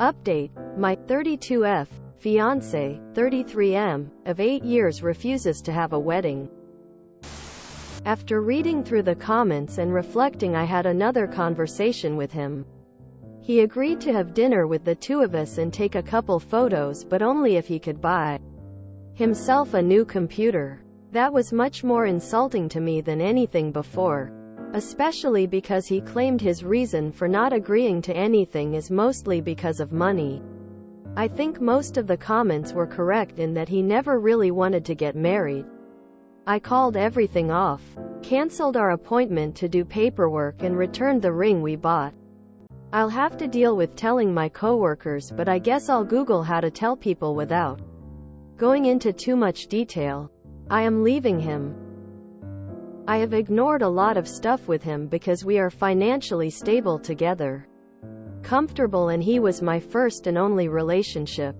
Update: my 32F fiance, 33M, of 8 years refuses to have a wedding. After reading through the comments and reflecting, I had another conversation with him. He agreed to have dinner with the two of us and take a couple photos, but only if he could buy himself a new computer. That was much more insulting to me than anything before, especially because he claimed his reason for not agreeing to anything is mostly because of money. I think most of the comments were correct in that he never really wanted to get married. I called everything off, canceled our appointment to do paperwork, and returned the ring we bought. I'll have to deal with telling my coworkers, but I guess I'll Google how to tell people without going into too much detail. I am leaving him. I have ignored a lot of stuff with him because we are financially stable together, comfortable, and he was my first and only relationship.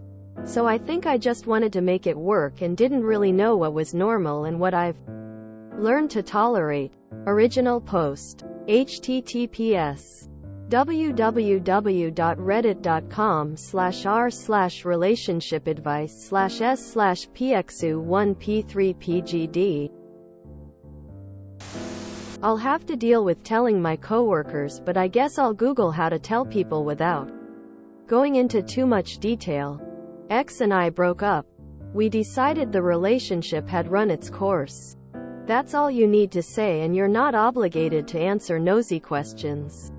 So I think I just wanted to make it work and didn't really know what was normal and what I've learned to tolerate. Original post. https www.reddit.com/r/relationshipadvice/s/pxu1p3pgd. I'll have to deal with telling my coworkers, but I guess I'll Google how to tell people without going into too much detail. Ex and I broke up. We decided the relationship had run its course. That's all you need to say, and you're not obligated to answer nosy questions.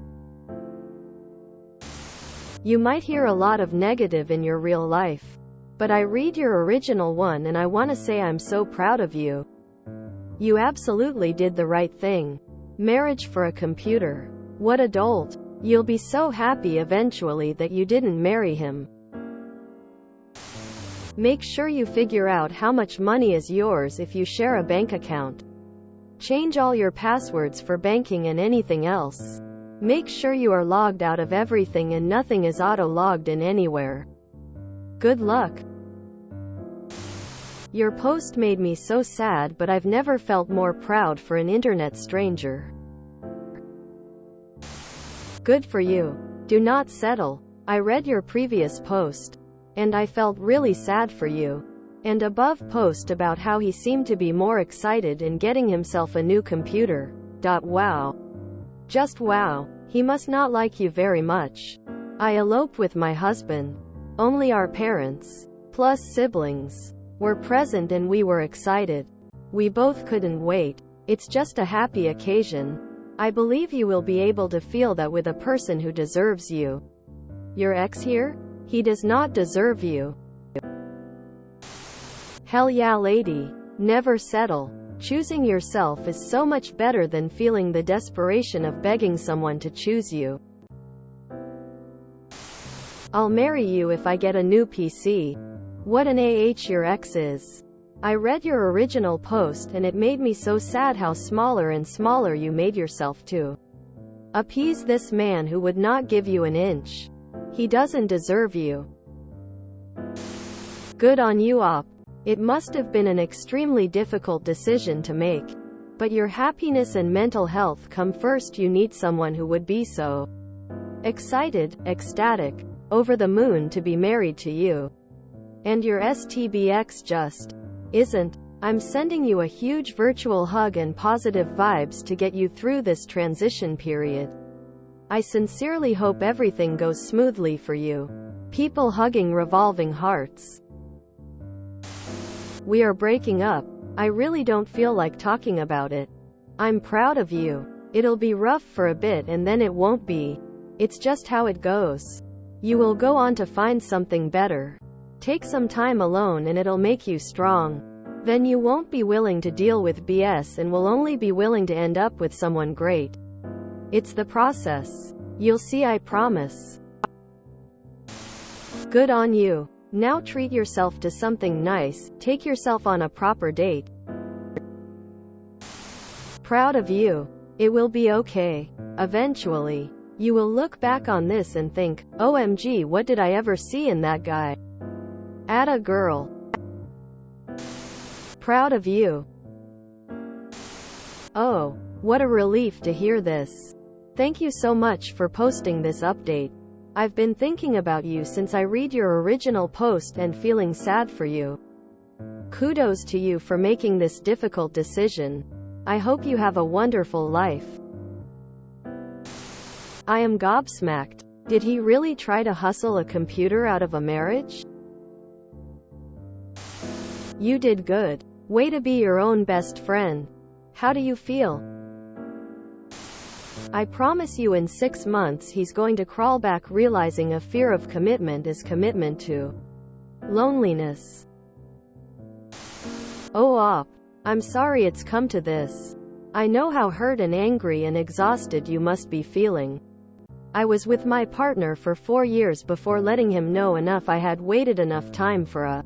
You might hear a lot of negative in your real life, but I read your original one and I want to say I'm so proud of you. You absolutely did the right thing. Marriage for a computer. What a dolt. You'll be so happy eventually that you didn't marry him. Make sure you figure out how much money is yours if you share a bank account. Change all your passwords for banking and anything else. Make sure you are logged out of everything and nothing is auto-logged in anywhere. Good luck. Your post made me so sad, but I've never felt more proud for an internet stranger. Good for you. Do not settle. I read your previous post, and I felt really sad for you. And above post about how he seemed to be more excited in getting himself a new computer. Wow. Just wow. He must not like you very much. I eloped with my husband. Only our parents, plus siblings, were present and we were excited. We both couldn't wait. It's just a happy occasion. I believe you will be able to feel that with a person who deserves you. Your ex here? He does not deserve you. Hell yeah, lady. Never settle. Choosing yourself is so much better than feeling the desperation of begging someone to choose you. I'll marry you if I get a new PC. What an your ex is. I read your original post and it made me so sad how smaller and smaller you made yourself to appease this man who would not give you an inch. He doesn't deserve you. Good on you, op. It must have been an extremely difficult decision to make. But your happiness and mental health come first. You need someone who would be so excited, ecstatic, over the moon to be married to you. And your STBX just isn't. I'm sending you a huge virtual hug and positive vibes to get you through this transition period. I sincerely hope everything goes smoothly for you. People hugging revolving hearts. We are breaking up. I really don't feel like talking about it. I'm proud of you. It'll be rough for a bit and then it won't be. It's just how it goes. You will go on to find something better. Take some time alone and it'll make you strong. Then you won't be willing to deal with BS and will only be willing to end up with someone great. It's the process. You'll see, I promise. Good on you. Now treat yourself to something nice. Take yourself on a proper date. Proud of you. It will be okay. Eventually. You will look back on this and think, OMG, what did I ever see in that guy? Atta girl. Proud of you. Oh, what a relief to hear this. Thank you so much for posting this update. I've been thinking about you since I read your original post and feeling sad for you. Kudos to you for making this difficult decision. I hope you have a wonderful life. I am gobsmacked. Did he really try to hustle a computer out of a marriage? You did good. Way to be your own best friend. How do you feel? I promise you in 6 months he's going to crawl back, realizing a fear of commitment is commitment to loneliness. Oh op. I'm sorry it's come to this. I know how hurt and angry and exhausted you must be feeling. I was with my partner for 4 years before letting him know enough. I had waited enough time for a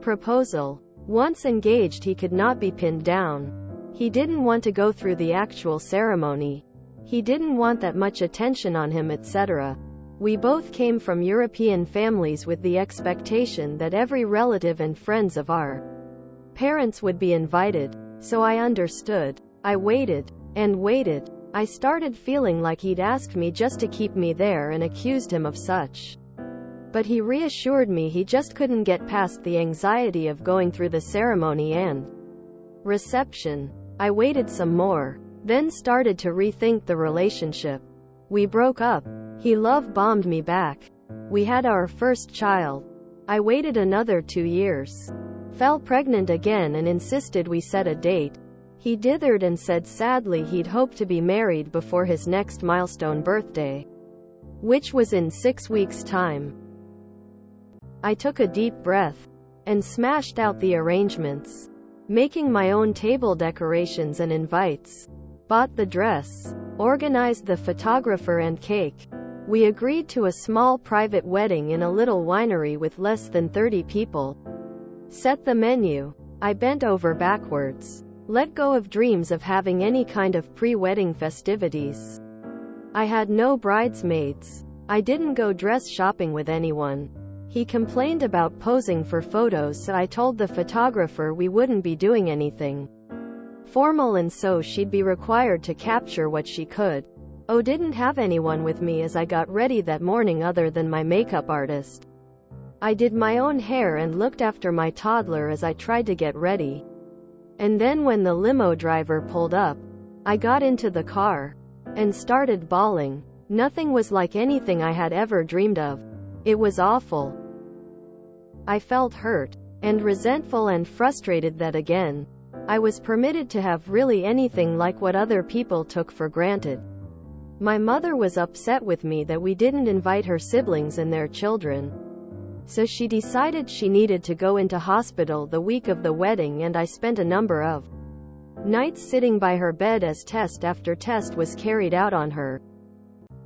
proposal. Once engaged, he could not be pinned down. He didn't want to go through the actual ceremony. He didn't want that much attention on him, etc. We both came from European families with the expectation that every relative and friends of our parents would be invited. So I understood. I waited and waited. I started feeling like he'd asked me just to keep me there and accused him of such. But he reassured me he just couldn't get past the anxiety of going through the ceremony and reception. I waited some more, then started to rethink the relationship. We broke up. He love-bombed me back. We had our first child. I waited another 2 years. Fell pregnant again and insisted we set a date. He dithered and said sadly he'd hoped to be married before his next milestone birthday, which was in 6 weeks' time. I took a deep breath and smashed out the arrangements, making my own table decorations and invites, bought the dress, organized the photographer and cake. We agreed to a small private wedding in a little winery with less than 30 people. Set the menu. I bent over backwards. Let go of dreams of having any kind of pre-wedding festivities. I had no bridesmaids. I didn't go dress shopping with anyone. He complained about posing for photos, so I told the photographer we wouldn't be doing anything formal and so she'd be required to capture what she could. Oh, didn't have anyone with me as I got ready that morning other than my makeup artist. I did my own hair and looked after my toddler as I tried to get ready. And then when the limo driver pulled up, I got into the car and started bawling. Nothing was like anything I had ever dreamed of. It was awful. I felt hurt and resentful and frustrated that again, I was permitted to have really anything like what other people took for granted. My mother was upset with me that we didn't invite her siblings and their children. So she decided she needed to go into hospital the week of the wedding, and I spent a number of nights sitting by her bed as test after test was carried out on her.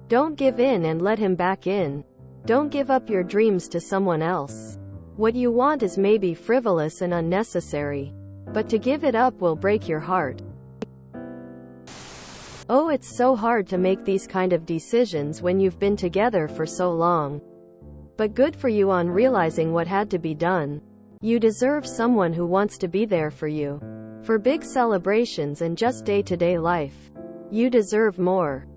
Don't give in and let him back in. Don't give up your dreams to someone else. What you want is maybe frivolous and unnecessary, but to give it up will break your heart. Oh, it's so hard to make these kind of decisions when you've been together for so long. But good for you on realizing what had to be done. You deserve someone who wants to be there for you. For big celebrations and just day-to-day life. You deserve more.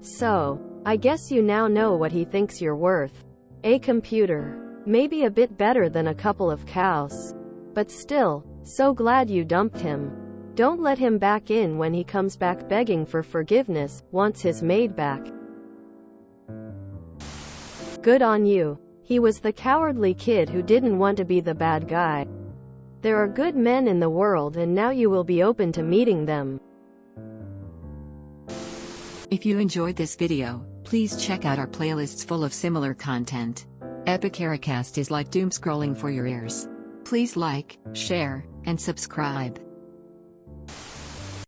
So, I guess you now know what he thinks you're worth. A computer. Maybe a bit better than a couple of cows. But still, so glad you dumped him. Don't let him back in when he comes back begging for forgiveness, wants his maid back. Good on you. He was the cowardly kid who didn't want to be the bad guy. There are good men in the world and now you will be open to meeting them. If you enjoyed this video, please check out our playlists full of similar content. Epicaricast is like doom scrolling for your ears. Please like, share, and subscribe.